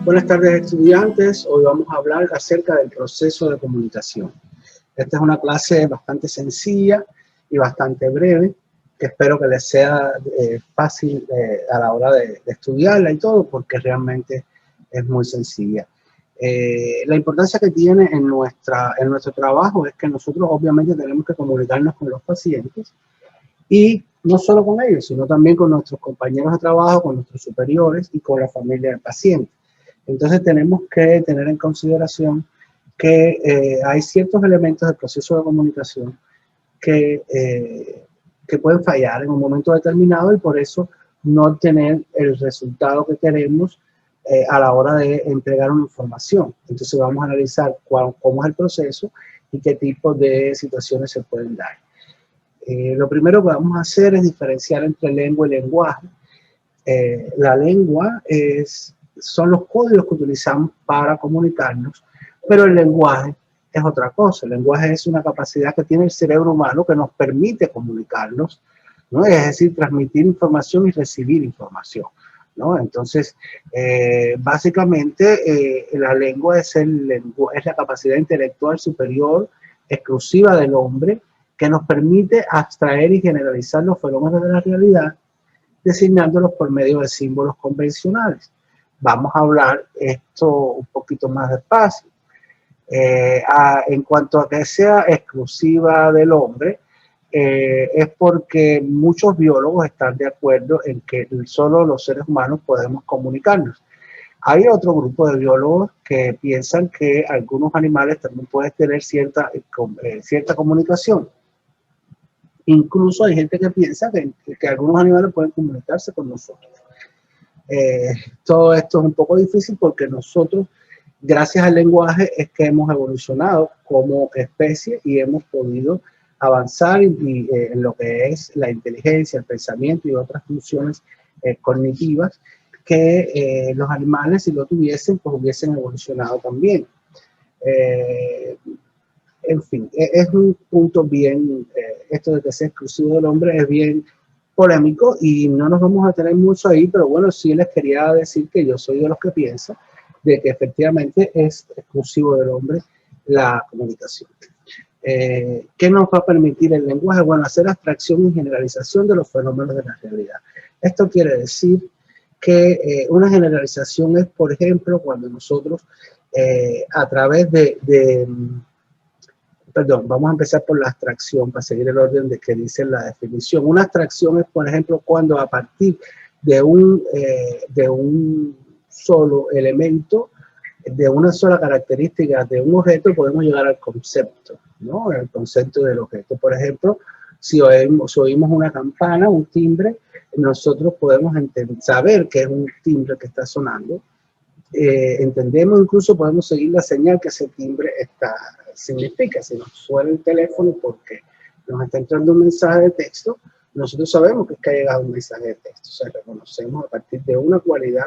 Buenas tardes, estudiantes. Hoy vamos a hablar acerca del proceso de comunicación. Esta es una clase bastante sencilla y bastante breve, que espero que les sea fácil a la hora de estudiarla y todo, porque realmente es muy sencilla. La importancia que tiene en nuestro trabajo es que nosotros obviamente tenemos que comunicarnos con los pacientes y no solo con ellos, sino también con nuestros compañeros de trabajo, con nuestros superiores y con la familia del paciente. Entonces tenemos que tener en consideración que hay ciertos elementos del proceso de comunicación que pueden fallar en un momento determinado y por eso no obtener el resultado que queremos a la hora de entregar una información. Entonces vamos a analizar cómo es el proceso y qué tipo de situaciones se pueden dar. Lo primero que vamos a hacer es diferenciar entre lengua y lenguaje. La lengua son los códigos que utilizamos para comunicarnos, pero el lenguaje es otra cosa. El lenguaje es una capacidad que tiene el cerebro humano que nos permite comunicarnos, ¿no? Es decir, transmitir información y recibir información, ¿no? Entonces, básicamente, la lengua es la capacidad intelectual superior exclusiva del hombre que nos permite abstraer y generalizar los fenómenos de la realidad, designándolos por medio de símbolos convencionales. Vamos a hablar esto un poquito más despacio. En cuanto a que sea exclusiva del hombre, es porque muchos biólogos están de acuerdo en que solo los seres humanos podemos comunicarnos. Hay otro grupo de biólogos que piensan que algunos animales también pueden tener cierta comunicación. Incluso hay gente que piensa que algunos animales pueden comunicarse con nosotros. Todo esto es un poco difícil porque nosotros, gracias al lenguaje, es que hemos evolucionado como especie y hemos podido avanzar en lo que es la inteligencia, el pensamiento y otras funciones cognitivas que los animales, si lo tuviesen, pues hubiesen evolucionado también. En fin, es un punto bien, esto de que sea exclusivo del hombre es bien polémico y no nos vamos a tener mucho ahí, pero bueno, sí les quería decir que yo soy de los que piensa de que efectivamente es exclusivo del hombre la comunicación. ¿Qué nos va a permitir el lenguaje? Bueno, hacer abstracción y generalización de los fenómenos de la realidad. Esto quiere decir que una generalización es, por ejemplo, cuando nosotros a través perdón, vamos a empezar por la abstracción para seguir el orden de que dice la definición. Una abstracción es, por ejemplo, cuando a partir de un solo elemento, de una sola característica de un objeto, podemos llegar al concepto, ¿no? El concepto del objeto. Por ejemplo, si oímos una campana, un timbre, nosotros podemos saber que es un timbre que está sonando. Entendemos, incluso podemos seguir la señal que ese timbre significa. Si nos suena el teléfono porque nos está entrando un mensaje de texto, nosotros sabemos que es que ha llegado un mensaje de texto. O sea, reconocemos a partir de una cualidad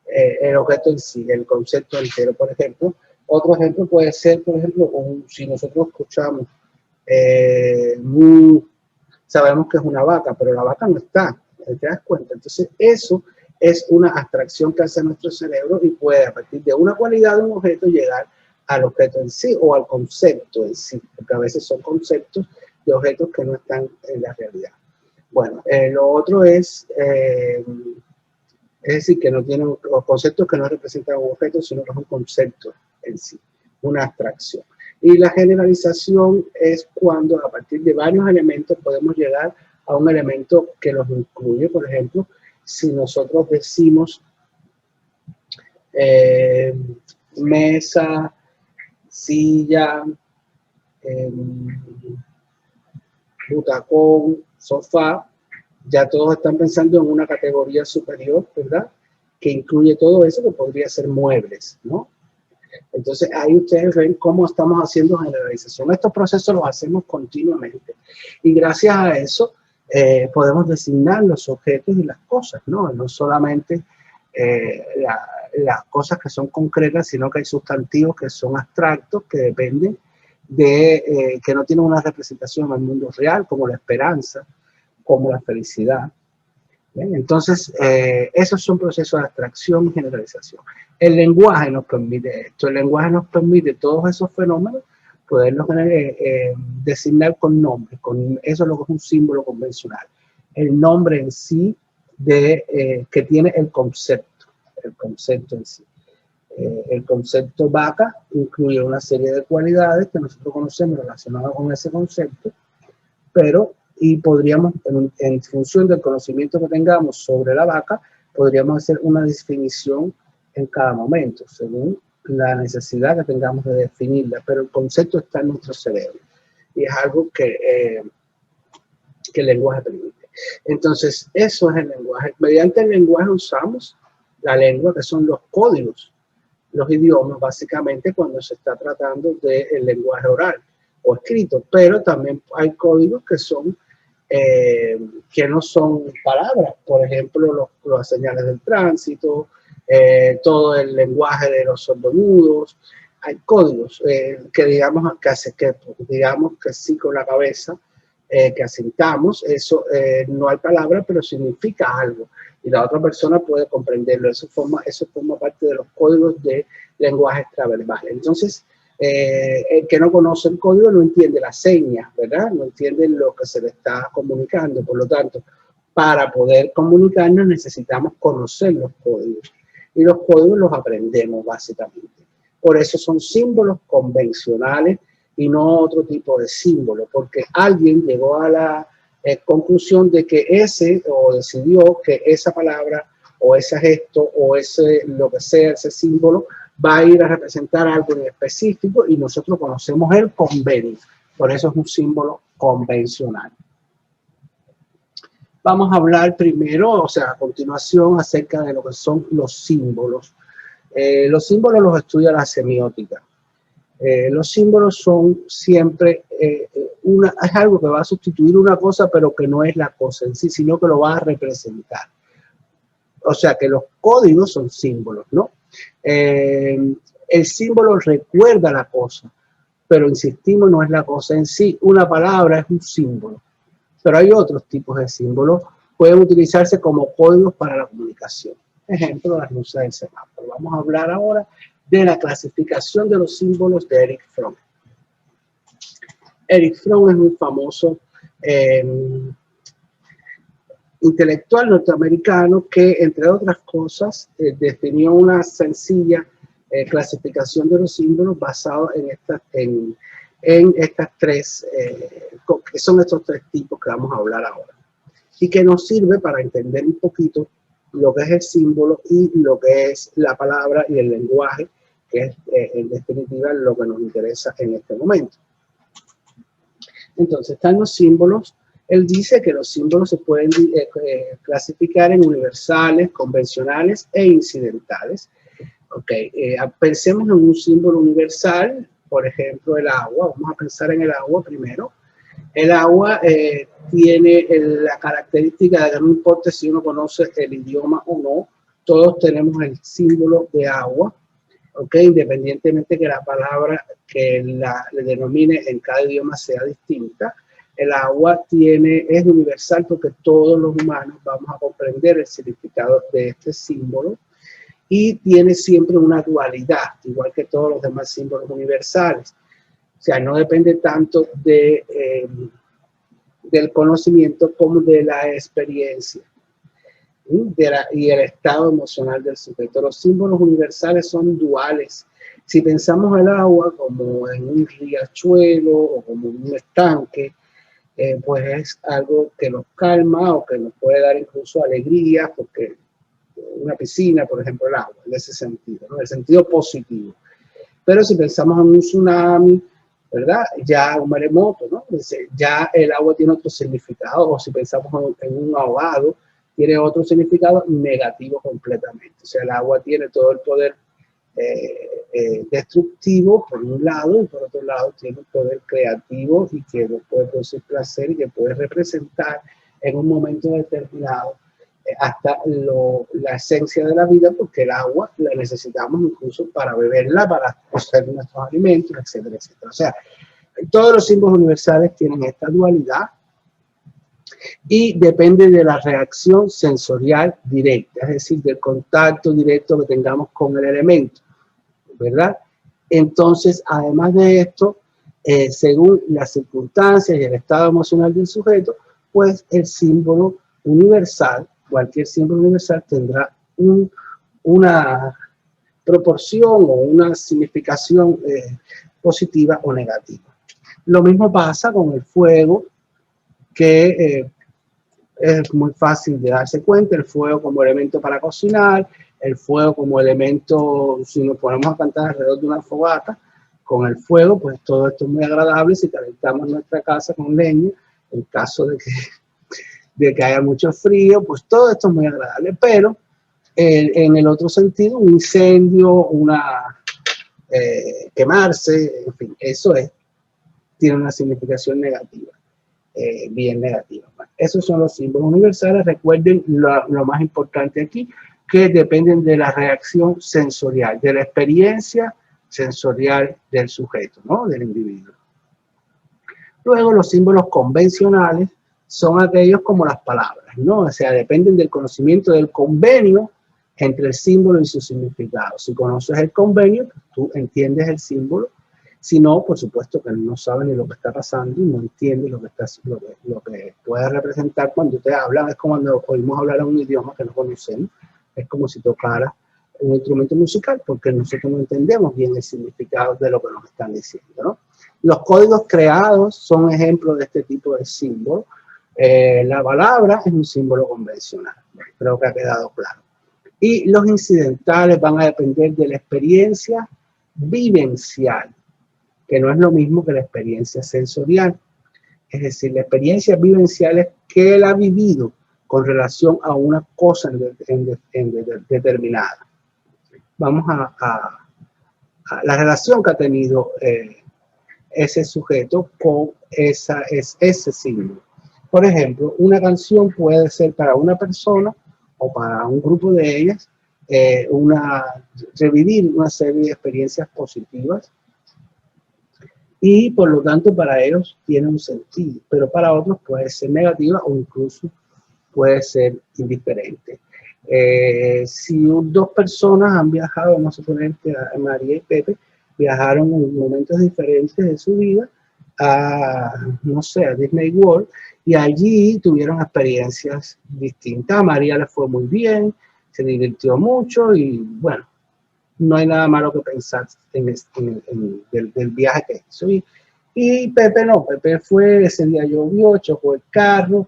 el objeto en sí, el concepto entero. Por ejemplo, otro ejemplo puede ser, por ejemplo, si nosotros escuchamos, sabemos que es una vaca, pero la vaca no está, ¿te das cuenta? Entonces, eso es una abstracción que hace nuestro cerebro y puede, a partir de una cualidad de un objeto, llegar al objeto en sí o al concepto en sí, porque a veces son conceptos de objetos que no están en la realidad. Bueno, lo otro es decir, que no tienen los conceptos que no representan un objeto, sino que es un concepto en sí, una abstracción. Y la generalización es cuando a partir de varios elementos podemos llegar a un elemento que los incluye. Por ejemplo, si nosotros decimos mesa, silla, butacón, sofá, ya todos están pensando en una categoría superior, ¿verdad? Que incluye todo eso, que podría ser muebles, ¿no? Entonces ahí ustedes ven cómo estamos haciendo generalización. Estos procesos los hacemos continuamente y gracias a eso podemos designar los objetos y las cosas, ¿no? No solamente las cosas que son concretas, sino que hay sustantivos que son abstractos, que dependen de, que no tienen una representación en el mundo real, como la esperanza, como la felicidad, ¿Bien? Entonces, esos son procesos de abstracción y generalización. El lenguaje nos permite esto. El lenguaje nos permite todos esos fenómenos poderlos designar con nombres. Eso es lo que es un símbolo convencional. El nombre en sí que tiene el concepto en sí. El concepto vaca incluye una serie de cualidades que nosotros conocemos relacionadas con ese concepto, pero podríamos, en función del conocimiento que tengamos sobre la vaca, podríamos hacer una definición en cada momento, según la necesidad que tengamos de definirla, pero el concepto está en nuestro cerebro y es algo que el lenguaje permite. Entonces, eso es el lenguaje. Mediante el lenguaje usamos la lengua, que son los códigos, los idiomas, básicamente cuando se está tratando del lenguaje oral o escrito, pero también hay códigos que no son palabras, por ejemplo, las señales del tránsito, todo el lenguaje de los sordomudos. Hay códigos que digamos que sí con la cabeza, que asintamos, eso no hay palabra, pero significa algo y la otra persona puede comprenderlo. Eso forma parte de los códigos de lenguaje extraverbal. Entonces, el que no conoce el código no entiende las señas, ¿verdad? No entiende lo que se le está comunicando. Por lo tanto, para poder comunicarnos necesitamos conocer los códigos. Y los códigos los aprendemos básicamente. Por eso son símbolos convencionales y no otro tipo de símbolo, porque alguien llegó a la conclusión de que decidió que esa palabra o ese gesto o lo que sea, ese símbolo, va a ir a representar algo en específico y nosotros conocemos el convenio. Por eso es un símbolo convencional. Vamos a hablar primero, a continuación, acerca de lo que son los símbolos. Los símbolos los estudia la semiótica. Los símbolos son siempre es algo que va a sustituir una cosa, pero que no es la cosa en sí, sino que lo va a representar. O sea que los códigos son símbolos, ¿no? El símbolo recuerda la cosa, pero insistimos, no es la cosa en sí. Una palabra es un símbolo, pero hay otros tipos de símbolos. Pueden utilizarse como códigos para la comunicación. Ejemplo, las luces del semáforo. Vamos a hablar ahora de la clasificación de los símbolos de Erich Fromm. Erich Fromm es muy famoso intelectual norteamericano que, entre otras cosas, definió una sencilla clasificación de los símbolos basado en estas tres, que son estos tres tipos que vamos a hablar ahora, y que nos sirve para entender un poquito lo que es el símbolo y lo que es la palabra y el lenguaje, que es en definitiva lo que nos interesa en este momento. Entonces están los símbolos. Él dice que los símbolos se pueden clasificar en universales, convencionales e incidentales. Pensemos en un símbolo universal, por ejemplo el agua. Vamos a pensar en el agua primero. El agua tiene la característica de que no importa si uno conoce el idioma o no, todos tenemos el símbolo de agua, independientemente que la palabra que le denomine en cada idioma sea distinta. El agua es universal porque todos los humanos vamos a comprender el significado de este símbolo y tiene siempre una dualidad, igual que todos los demás símbolos universales. O sea, no depende tanto del conocimiento como de la experiencia y el estado emocional del sujeto. Los símbolos universales son duales. Si pensamos el agua como en un riachuelo o como en un estanque, pues es algo que nos calma o que nos puede dar incluso alegría, porque una piscina, por ejemplo, el agua, en ese sentido, ¿no? En el sentido positivo. Pero si pensamos en un tsunami, ¿verdad? Ya un maremoto, ¿no? Ya el agua tiene otro significado, o si pensamos en un ahogado, tiene otro significado negativo completamente. O sea, el agua tiene todo el poder destructivo por un lado, y por otro lado tiene un poder creativo y que nos puede producir placer y que puede representar en un momento determinado hasta la esencia de la vida, porque el agua la necesitamos incluso para beberla, para hacer nuestros alimentos, etcétera, etcétera. O sea, todos los símbolos universales tienen esta dualidad Y depende de la reacción sensorial directa, es decir, del contacto directo que tengamos con el elemento, ¿verdad? Entonces, además de esto, según las circunstancias y el estado emocional del sujeto, pues el símbolo universal, cualquier símbolo universal tendrá una proporción o una significación positiva o negativa. Lo mismo pasa con el fuego, que es muy fácil de darse cuenta, el fuego como elemento para cocinar, el fuego como elemento, si nos ponemos a cantar alrededor de una fogata, con el fuego, pues todo esto es muy agradable si calentamos nuestra casa con leña, en caso de que haya mucho frío, pues todo esto es muy agradable, pero en el otro sentido, un incendio, quemarse, en fin, eso tiene una significación negativa. Bien negativa. Esos son los símbolos universales. Recuerden lo más importante aquí, que dependen de la reacción sensorial, de la experiencia sensorial del sujeto, ¿no? Del individuo. Luego, los símbolos convencionales son aquellos como las palabras, ¿no? O sea, dependen del conocimiento del convenio entre el símbolo y su significado. Si conoces el convenio, pues tú entiendes el símbolo. Si no, por supuesto que no sabe ni lo que está pasando y no entiende lo que puede representar cuando te hablan. Es como cuando oímos hablar en un idioma que no conocemos. Es como si tocara un instrumento musical, porque nosotros no entendemos bien el significado de lo que nos están diciendo, ¿no? Los códigos creados son ejemplos de este tipo de símbolos. La palabra es un símbolo convencional. Creo que ha quedado claro. Y los incidentales van a depender de la experiencia vivencial, que no es lo mismo que la experiencia sensorial. Es decir, la experiencia vivencial es que él ha vivido con relación a una cosa determinada. Vamos a la relación que ha tenido ese sujeto con ese símbolo. Por ejemplo, una canción puede ser para una persona o para un grupo de ellas revivir una serie de experiencias positivas, y por lo tanto para ellos tiene un sentido, pero para otros puede ser negativa o incluso puede ser indiferente. Si dos personas han viajado, vamos a suponer que María y Pepe viajaron en momentos diferentes de su vida no sé, a Disney World, y allí tuvieron experiencias distintas. A María le fue muy bien, se divirtió mucho y bueno, no hay nada malo que pensar del viaje que hizo. Y Pepe no, Pepe fue, ese día llovió, chocó el carro,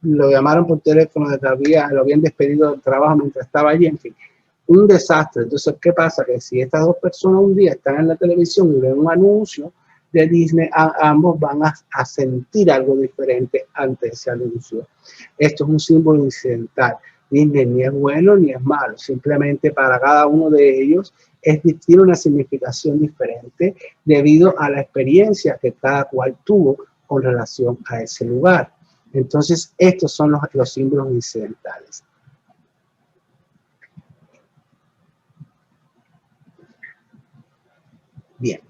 lo llamaron por teléfono de que lo habían despedido del trabajo mientras estaba allí, en fin, un desastre. Entonces, ¿qué pasa? Que si estas dos personas un día están en la televisión y ven un anuncio de Disney, ambos van a sentir algo diferente ante ese anuncio. Esto es un símbolo incidental. Disney ni es bueno ni es malo, simplemente para cada uno de ellos tiene una significación diferente debido a la experiencia que cada cual tuvo con relación a ese lugar. Entonces, estos son los símbolos incidentales. Bien.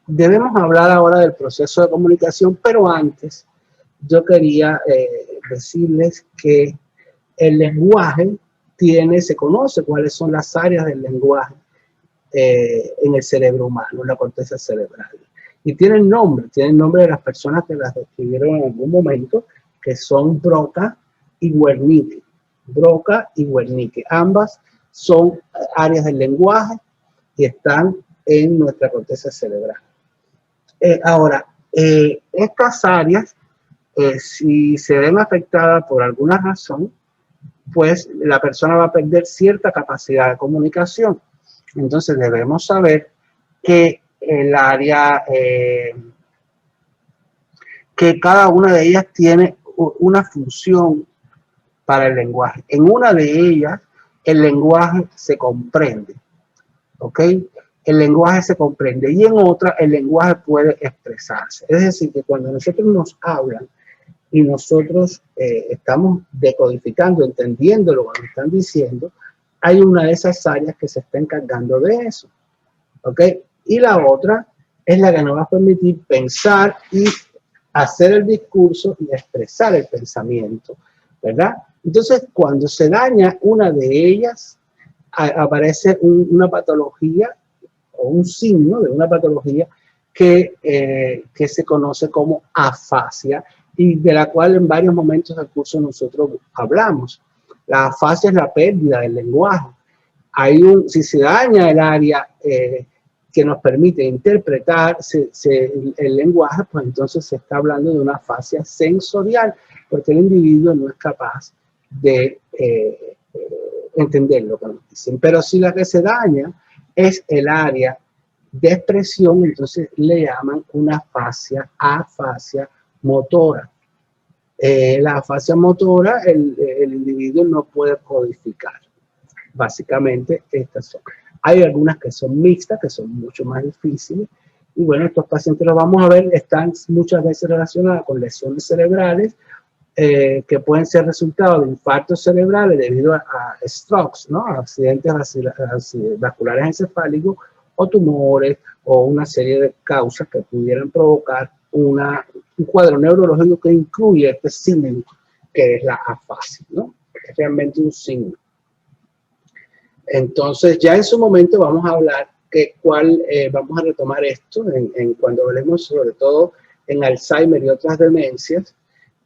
Debemos hablar ahora del proceso de comunicación, pero antes yo quería decirles que el lenguaje se conoce cuáles son las áreas del lenguaje en el cerebro humano, en la corteza cerebral. Y tienen nombre de las personas que las describieron en algún momento, que son Broca y Wernicke. Broca y Wernicke. Ambas son áreas del lenguaje y están en nuestra corteza cerebral. Ahora, estas áreas, si se ven afectadas por alguna razón, pues la persona va a perder cierta capacidad de comunicación. Entonces debemos saber que el área, que cada una de ellas tiene una función para el lenguaje. En una de ellas, el lenguaje se comprende, ¿ok? El lenguaje se comprende, y en otra, el lenguaje puede expresarse. Es decir, que cuando nosotros nos hablan y nosotros estamos decodificando, entendiendo lo que nos están diciendo, hay una de esas áreas que se está encargando de eso, ¿ok? Y la otra es la que nos va a permitir pensar y hacer el discurso y expresar el pensamiento, ¿verdad? Entonces, cuando se daña una de ellas, aparece una patología o un signo de una patología que se conoce como afasia y de la cual en varios momentos del curso nosotros hablamos. La afasia es la pérdida del lenguaje. Si se daña el área que nos permite interpretar el lenguaje, pues entonces se está hablando de una afasia sensorial, porque el individuo no es capaz de entender lo que nos dicen. Pero si la que se daña es el área de expresión, entonces le llaman una afasia motora. La afasia motora, el individuo no puede codificar. Básicamente, estas son. Hay algunas que son mixtas, que son mucho más difíciles. Y bueno, estos pacientes los vamos a ver, están muchas veces relacionadas con lesiones cerebrales que pueden ser resultado de infartos cerebrales debido a strokes, ¿no? A accidentes vasculares encefálicos o tumores o una serie de causas que pudieran provocar un cuadro neurológico que incluye este signo que es la afasia, ¿no? Es realmente un signo. Entonces, ya en su momento vamos a hablar vamos a retomar esto cuando hablemos sobre todo en Alzheimer y otras demencias,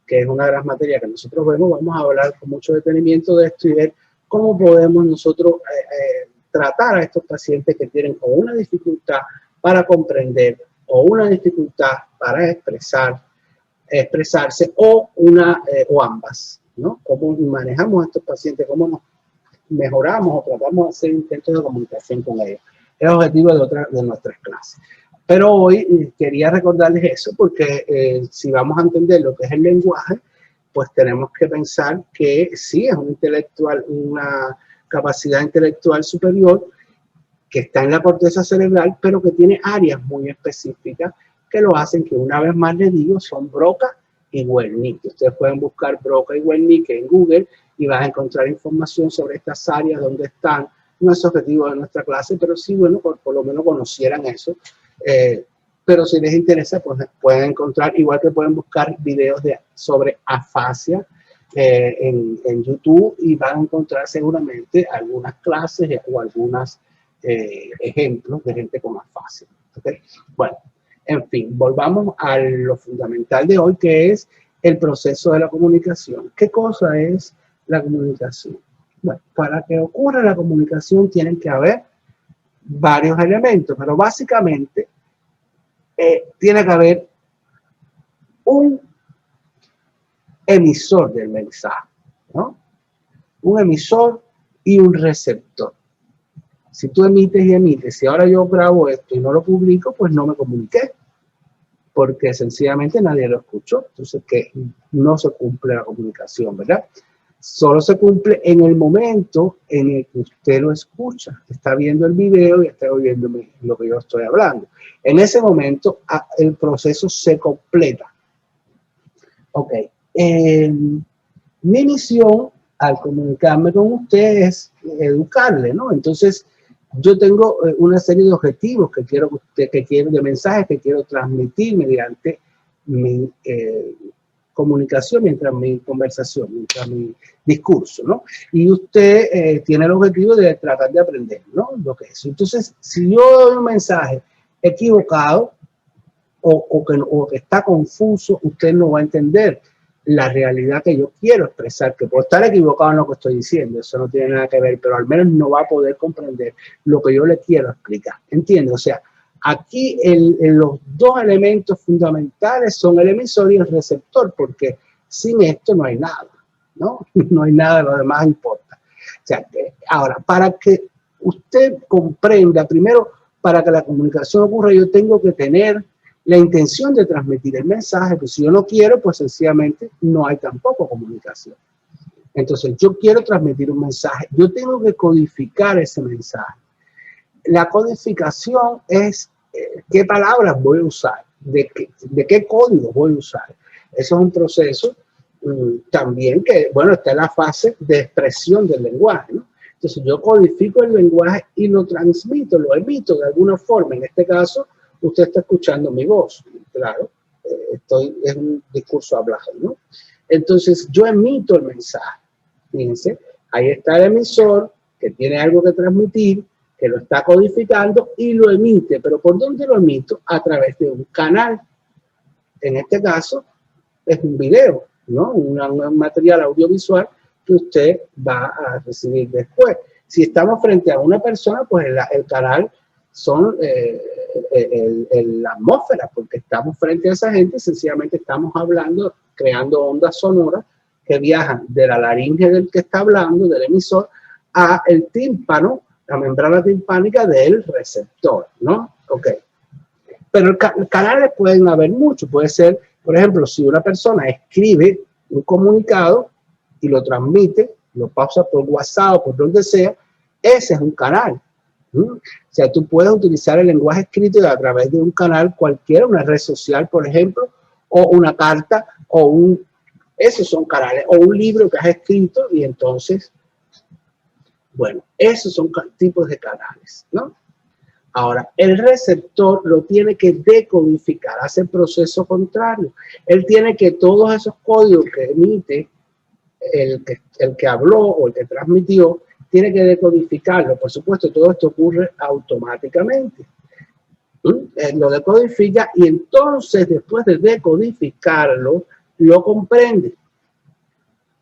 que es una de las materias que nosotros vemos. Vamos a hablar con mucho detenimiento de esto y ver cómo podemos nosotros tratar a estos pacientes que tienen o una dificultad para comprender o una dificultad para expresarse o ambas, ¿no? Cómo manejamos a estos pacientes, cómo nos mejoramos o tratamos de hacer intentos de comunicación con ellos. Es el objetivo de nuestras clases. Pero hoy quería recordarles eso porque si vamos a entender lo que es el lenguaje, pues tenemos que pensar que sí es una capacidad intelectual superior que está en la corteza cerebral, pero que tiene áreas muy específicas que lo hacen, que una vez más les digo, son Broca y Wernicke. Ustedes pueden buscar Broca y Wernicke en Google y van a encontrar información sobre estas áreas, donde están. No es objetivo de nuestra clase, pero sí, bueno, por lo menos conocieran eso. Pero si les interesa, pues pueden encontrar, igual que pueden buscar videos sobre afasia en YouTube y van a encontrar seguramente algunas clases o algunos ejemplos de gente con afasia. ¿Okay? Bueno, en fin, volvamos a lo fundamental de hoy, que es el proceso de la comunicación. ¿Qué cosa es la comunicación? Bueno, para que ocurra la comunicación tienen que haber varios elementos, pero básicamente tiene que haber un emisor del mensaje, ¿no? Un emisor y un receptor. Si tú emites y emites, si ahora yo grabo esto y no lo publico, pues no me comuniqué, porque sencillamente nadie lo escuchó. Entonces, que no se cumple la comunicación, ¿verdad? Solo se cumple en el momento en el que usted lo escucha, está viendo el video y está oyendo lo que yo estoy hablando. En ese momento el proceso se completa. Ok. Mi misión al comunicarme con usted es educarle, ¿no? Entonces, yo tengo una serie de objetivos de mensajes que quiero transmitir mediante mi comunicación, mientras mi conversación, mientras mi discurso, ¿no? Y usted tiene el objetivo de tratar de aprender, ¿no? Lo que es. Entonces, si yo doy un mensaje equivocado o que está confuso, usted no va a entender la realidad que yo quiero expresar, que por estar equivocado en lo que estoy diciendo, eso no tiene nada que ver, pero al menos no va a poder comprender lo que yo le quiero explicar. ¿Entiende? O sea, aquí los dos elementos fundamentales son el emisor y el receptor, porque sin esto no hay nada, ¿no? No hay nada, lo demás importa. O sea, ahora, para que usted comprenda, primero, para que la comunicación ocurra, yo tengo que tener la intención de transmitir el mensaje, pues si yo no quiero, pues sencillamente no hay tampoco comunicación. Entonces, yo quiero transmitir un mensaje, yo tengo que codificar ese mensaje. La codificación es qué palabras voy a usar, de qué código voy a usar. Eso es un proceso también que, bueno, está en la fase de expresión del lenguaje, ¿no? Entonces, yo codifico el lenguaje y lo transmito, lo emito de alguna forma. En este caso, usted está escuchando mi voz, claro. es un discurso hablado, ¿no? Entonces yo emito el mensaje. Fíjense, ahí está el emisor que tiene algo que transmitir, que lo está codificando y lo emite. ¿Pero por dónde lo emito? A través de un canal. En este caso es un video, ¿no? Un material audiovisual que usted va a recibir después. Si estamos frente a una persona, pues el canal son la atmósfera, porque estamos frente a esa gente, sencillamente estamos hablando, creando ondas sonoras que viajan de la laringe del que está hablando, del emisor, a el tímpano, la membrana timpánica del receptor, ¿no? Ok. Pero canales pueden haber muchos. Puede ser, por ejemplo, si una persona escribe un comunicado y lo transmite, lo pasa por WhatsApp o por donde sea, ese es un canal. O sea, tú puedes utilizar el lenguaje escrito a través de un canal cualquiera, una red social, por ejemplo, o una carta, esos son canales, o un libro que has escrito y entonces, bueno, esos son tipos de canales, ¿no? Ahora, el receptor lo tiene que decodificar, hace el proceso contrario. Él tiene que todos esos códigos que emite el que habló o el que transmitió, tiene que decodificarlo. Por supuesto, todo esto ocurre automáticamente. Lo decodifica y entonces, después de decodificarlo, lo comprende.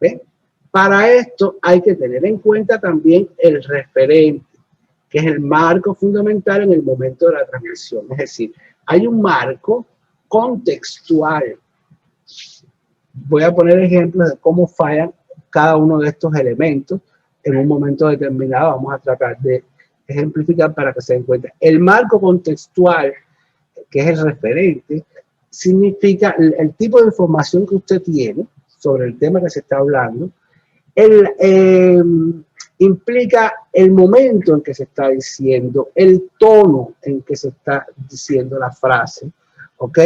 ¿Ven? Para esto hay que tener en cuenta también el referente, que es el marco fundamental en el momento de la transmisión. Es decir, hay un marco contextual. Voy a poner ejemplos de cómo fallan cada uno de estos elementos en un momento determinado. Vamos a tratar de ejemplificar para que se den cuenta. El marco contextual, que es el referente, significa el tipo de información que usted tiene sobre el tema que se está hablando. Implica el momento en que se está diciendo, el tono en que se está diciendo la frase, ¿ok?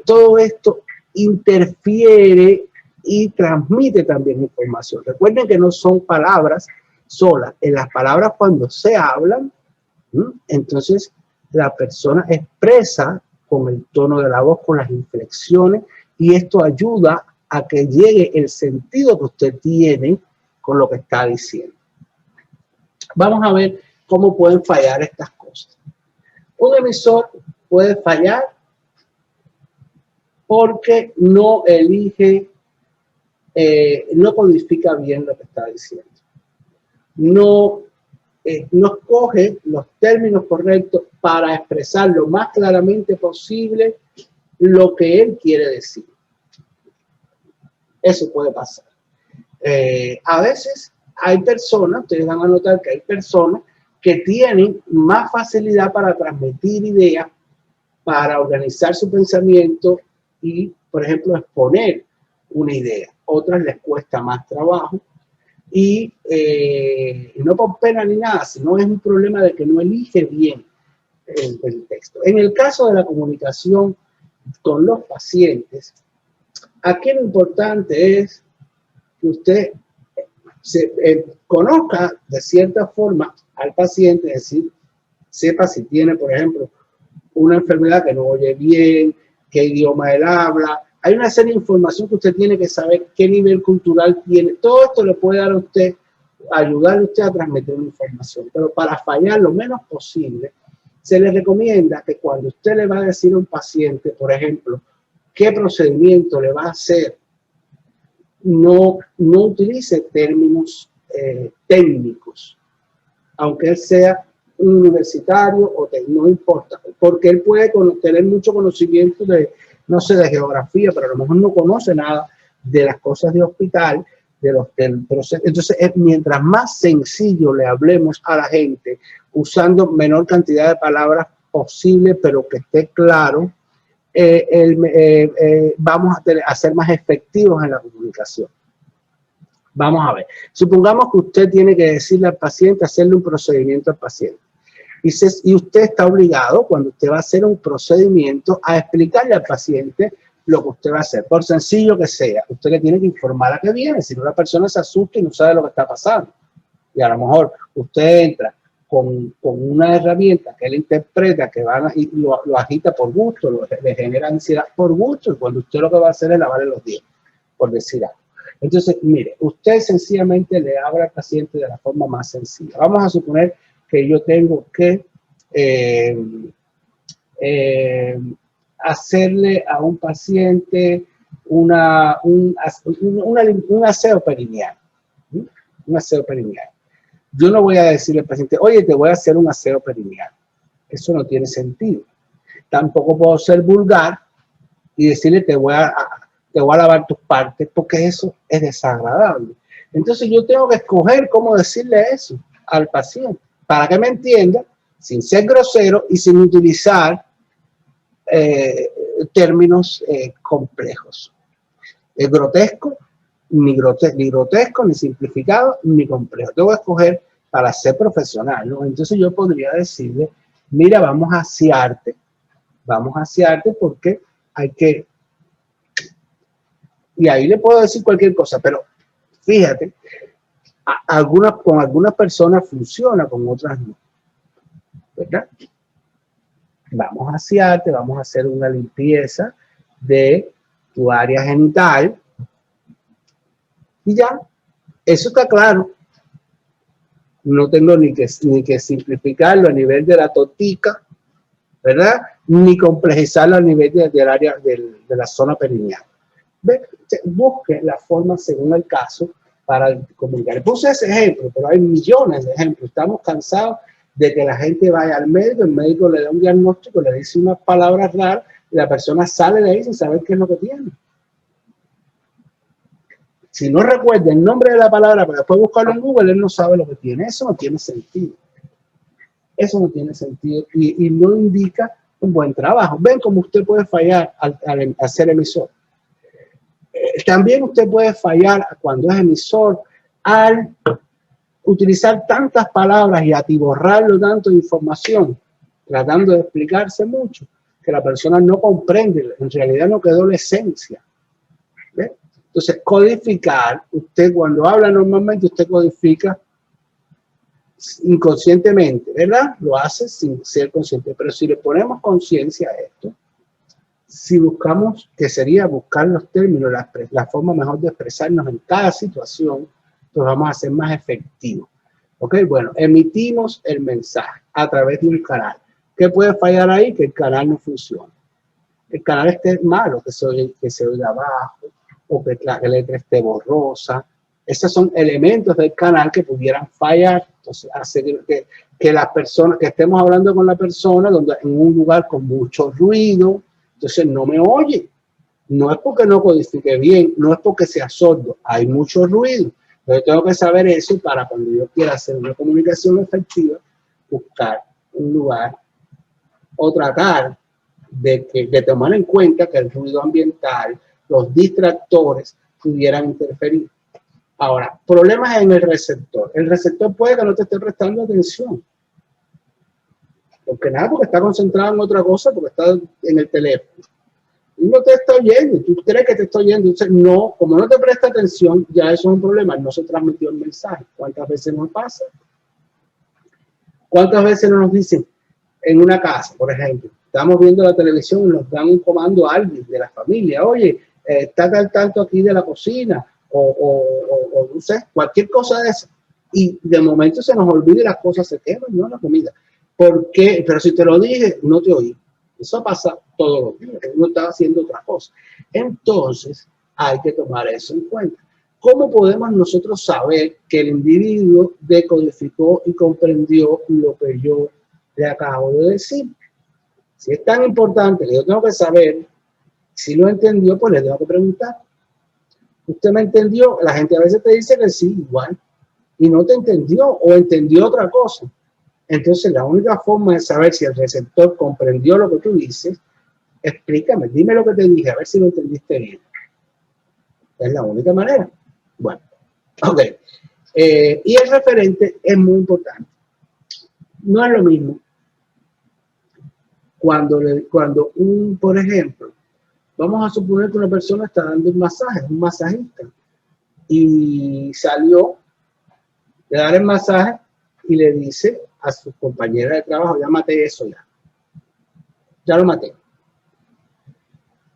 Todo esto interfiere y transmite también información. Recuerden que no son palabras solas. En las palabras cuando se hablan, entonces la persona expresa con el tono de la voz, con las inflexiones, y esto ayuda a que llegue el sentido que usted tiene con lo que está diciendo. Vamos a ver cómo pueden fallar estas cosas. Un emisor puede fallar porque no elige, no codifica bien lo que está diciendo. No escoge los términos correctos para expresar lo más claramente posible lo que él quiere decir. Eso puede pasar. A veces hay personas, ustedes van a notar que hay personas que tienen más facilidad para transmitir ideas, para organizar su pensamiento y, por ejemplo, exponer una idea. Otras les cuesta más trabajo y no por pena ni nada, sino es un problema de que no elige bien el texto. En el caso de la comunicación con los pacientes, aquí lo importante es que usted conozca de cierta forma al paciente, es decir, sepa si tiene, por ejemplo, una enfermedad que no oye bien, qué idioma él habla. Hay una serie de información que usted tiene que saber, qué nivel cultural tiene. Todo esto le puede dar a usted, ayudarle a usted a transmitir una información. Pero para fallar lo menos posible, se le recomienda que cuando usted le va a decir a un paciente, por ejemplo, qué procedimiento le va a hacer, no utilice términos técnicos, aunque él sea un universitario o no importa, porque él puede tener mucho conocimiento de, no sé, de geografía, pero a lo mejor no conoce nada de las cosas de hospital, del proceso. Entonces, mientras más sencillo le hablemos a la gente, usando menor cantidad de palabras posible, pero que esté claro, vamos a ser más efectivos en la comunicación. Vamos a ver. Supongamos que usted tiene que decirle al paciente, hacerle un procedimiento al paciente. Y usted está obligado, cuando usted va a hacer un procedimiento, a explicarle al paciente lo que usted va a hacer. Por sencillo que sea, usted le tiene que informar a qué viene. Si no, la persona se asusta y no sabe lo que está pasando. Y a lo mejor usted entra con una herramienta que él interpreta, que y lo agita por gusto, le genera ansiedad por gusto, y cuando usted lo que va a hacer es lavarle los dientes, por decir algo. Entonces, mire, usted sencillamente le habla al paciente de la forma más sencilla. Vamos a suponer que yo tengo que hacerle a un paciente un aseo perineal. Un aseo perineal. Yo no voy a decirle al paciente, oye, te voy a hacer un aseo perineal. Eso no tiene sentido. Tampoco puedo ser vulgar y decirle, te voy a lavar tus partes, porque eso es desagradable. Entonces yo tengo que escoger cómo decirle eso al paciente, para que me entienda, sin ser grosero y sin utilizar términos complejos. Es grotesco, ni grotesco, ni simplificado, ni complejo. Tengo que escoger para ser profesional, ¿no? Entonces yo podría decirle, mira, vamos a asearte porque hay que... Y ahí le puedo decir cualquier cosa, pero fíjate, con algunas personas funciona, con otras no. ¿Verdad? Vamos a asearte, vamos a hacer una limpieza de tu área genital y ya, eso está claro. No tengo ni que simplificarlo a nivel de la totica, ¿verdad? Ni complejizarlo a nivel del área de la zona perineal. Busque la forma según el caso para comunicar. Puse ese ejemplo, pero hay millones de ejemplos. Estamos cansados de que la gente vaya al médico, el médico le da un diagnóstico, le dice unas palabras raras y la persona sale de ahí sin saber qué es lo que tiene. Si no recuerda el nombre de la palabra para después buscarlo en Google, él no sabe lo que tiene. Eso no tiene sentido. Eso no tiene sentido y no indica un buen trabajo. Ven cómo usted puede fallar al ser emisor. También usted puede fallar cuando es emisor al utilizar tantas palabras y atiborrarlo tanto de información, tratando de explicarse mucho, que la persona no comprende, en realidad no quedó la esencia. ¿Ve? Entonces, codificar, usted cuando habla normalmente, usted codifica inconscientemente, ¿verdad? Lo hace sin ser consciente, pero si le ponemos conciencia a esto, si buscamos, que sería buscar los términos, la forma mejor de expresarnos en cada situación, pues vamos a ser más efectivos. ¿Ok? Bueno, emitimos el mensaje a través de un canal. ¿Qué puede fallar ahí? Que el canal no funcione. El canal esté malo, que se oiga abajo, o que la letra esté borrosa. Esos son elementos del canal que pudieran fallar. Entonces, hace que las personas, que estemos hablando con la persona donde, en un lugar con mucho ruido, entonces no me oye. No es porque no codifique bien, no es porque sea sordo, hay mucho ruido. Yo tengo que saber eso para cuando yo quiera hacer una comunicación efectiva, buscar un lugar o tratar de tomar en cuenta que el ruido ambiental, los distractores pudieran interferir. Ahora, problemas en el receptor. El receptor puede que no te esté prestando atención. Porque está concentrado en otra cosa, porque está en el teléfono. Y no te está oyendo, tú crees que te está oyendo, entonces no, como no te presta atención, ya eso es un problema, no se transmitió el mensaje. ¿Cuántas veces nos pasa? ¿Cuántas veces nos dicen en una casa, por ejemplo, estamos viendo la televisión y nos dan un comando a alguien de la familia, oye, está al tanto aquí de la cocina, o no sé, cualquier cosa de eso, y de momento se nos olvida y las cosas se queman, no la comida. ¿Por qué? Pero si te lo dije, no te oí. Eso pasa todos los días, uno está haciendo otra cosa. Entonces, hay que tomar eso en cuenta. ¿Cómo podemos nosotros saber que el individuo decodificó y comprendió lo que yo le acabo de decir? Si es tan importante que yo tengo que saber si lo entendió, pues le tengo que preguntar. ¿Usted me entendió? La gente a veces te dice que sí, igual, y no te entendió o entendió otra cosa. Entonces, la única forma de saber si el receptor comprendió lo que tú dices, explícame, dime lo que te dije, a ver si lo entendiste bien. Es la única manera. Bueno, ok. Y el referente es muy importante. No es lo mismo cuando por ejemplo, vamos a suponer que una persona está dando un masaje, un masajista, y salió de dar el masaje y le dice a su compañera de trabajo, ya maté eso, ya lo maté.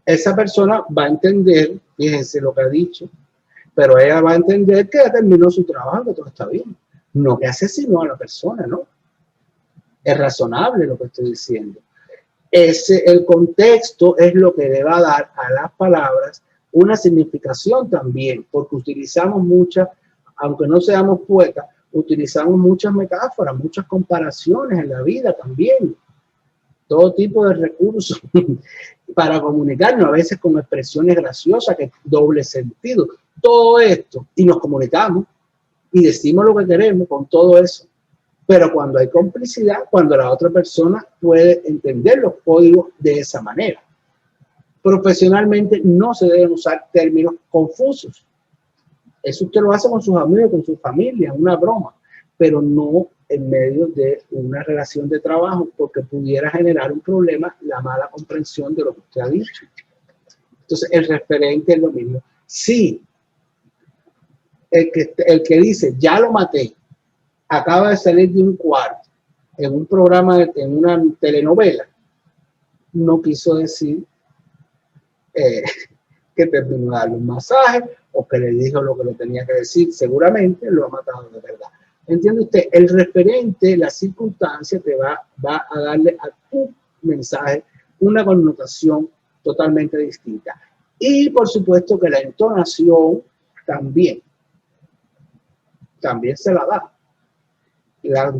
Esa persona va a entender, fíjense lo que ha dicho, pero ella va a entender que ya terminó su trabajo, que todo está bien. No que asesinó a la persona, ¿no? Es razonable lo que estoy diciendo. El contexto es lo que le va a dar a las palabras una significación también, porque utilizamos muchas, aunque no seamos poetas, utilizamos muchas metáforas, muchas comparaciones en la vida también, todo tipo de recursos para comunicarnos, a veces con expresiones graciosas, que doble sentido, todo esto, y nos comunicamos y decimos lo que queremos con todo eso. Pero cuando hay complicidad, cuando la otra persona puede entender los códigos de esa manera. Profesionalmente no se deben usar términos confusos. Eso usted lo hace con sus amigos, con su familia, una broma, pero no en medio de una relación de trabajo, porque pudiera generar un problema la mala comprensión de lo que usted ha dicho. Entonces, el referente es lo mismo. Sí, el que dice, ya lo maté, acaba de salir de un cuarto en un programa, en una telenovela, no quiso decir que terminó de darle un masaje o que le dijo lo que le tenía que decir. Seguramente lo ha matado de verdad. ¿Entiende usted? El referente, la circunstancia te va a darle a tu mensaje una connotación totalmente distinta. Y por supuesto que la entonación también se la da. En la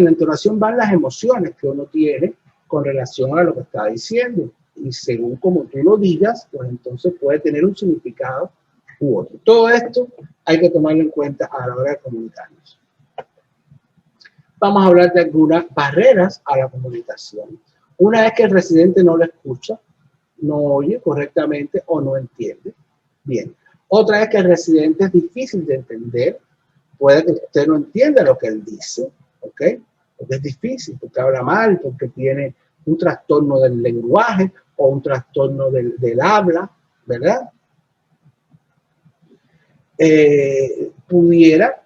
entonación van las emociones que uno tiene con relación a lo que está diciendo. Y según como tú lo digas, pues entonces puede tener un significado u otro. Todo esto hay que tomarlo en cuenta a la hora de comunicarnos. Vamos a hablar de algunas barreras a la comunicación. Una es que el residente no lo escucha, no oye correctamente o no entiende bien. Otra es que el residente es difícil de entender. Puede que usted no entienda lo que él dice, ¿ok? Porque es difícil, porque habla mal, porque tiene un trastorno del lenguaje o un trastorno del habla, ¿verdad? Pudiera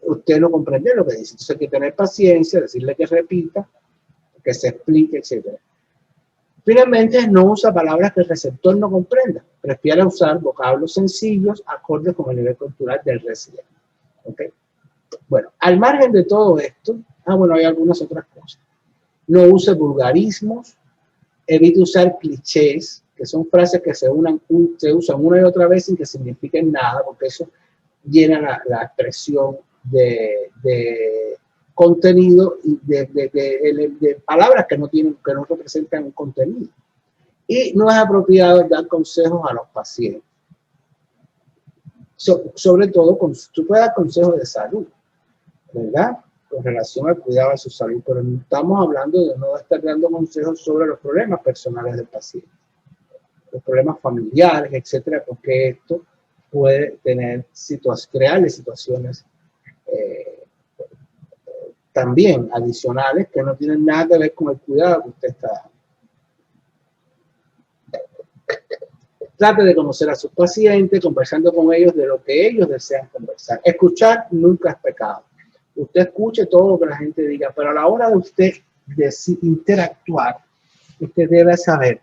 usted no comprender lo que dice. Entonces hay que tener paciencia, decirle que repita, que se explique, etc. Finalmente, no usa palabras que el receptor no comprenda. Prefiere usar vocablos sencillos, acordes con el nivel cultural del residente. ¿Okay? Bueno, al margen de todo esto, bueno, hay algunas otras cosas. No use vulgarismos, evite usar clichés, que son frases que se usan una y otra vez sin que signifiquen nada, porque eso llena la expresión de contenido y de palabras que no representan un contenido. Y no es apropiado dar consejos a los pacientes. Sobre todo, tú puedes dar consejos de salud, ¿verdad? Con relación al cuidado de su salud, pero no estamos hablando de no estar dando consejos sobre los problemas personales del paciente, los problemas familiares, etcétera, porque esto puede crearle situaciones también adicionales que no tienen nada que ver con el cuidado que usted está dando. Trate de conocer a sus pacientes, conversando con ellos de lo que ellos desean conversar. Escuchar nunca es pecado. Usted escuche todo lo que la gente diga, pero a la hora de usted interactuar, usted debe saber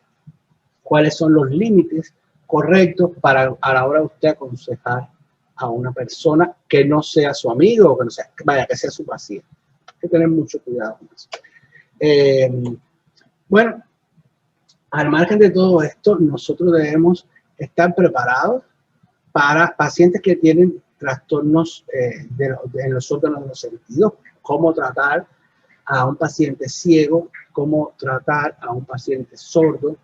cuáles son los límites correctos para a la hora de usted aconsejar a una persona que no sea su amigo o que no sea, que sea su paciente. Hay que tener mucho cuidado con eso. Bueno, al margen de todo esto, nosotros debemos estar preparados para pacientes que tienen trastornos en los órganos de los sentidos, cómo tratar a un paciente ciego, cómo tratar a un paciente sordo,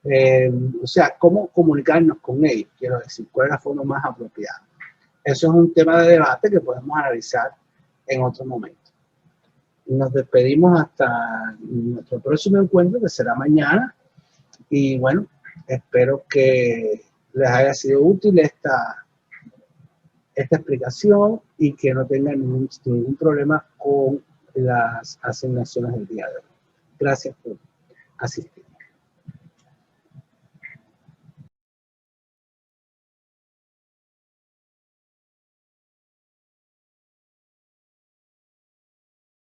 o sea, cómo comunicarnos con ellos, quiero decir, cuál es la forma más apropiada. Eso es un tema de debate que podemos analizar en otro momento. Nos despedimos hasta nuestro próximo encuentro, que será mañana. Y bueno, espero que les haya sido útil esta explicación y que no tengan ningún problema con las asignaciones del día de hoy. Gracias por asistir.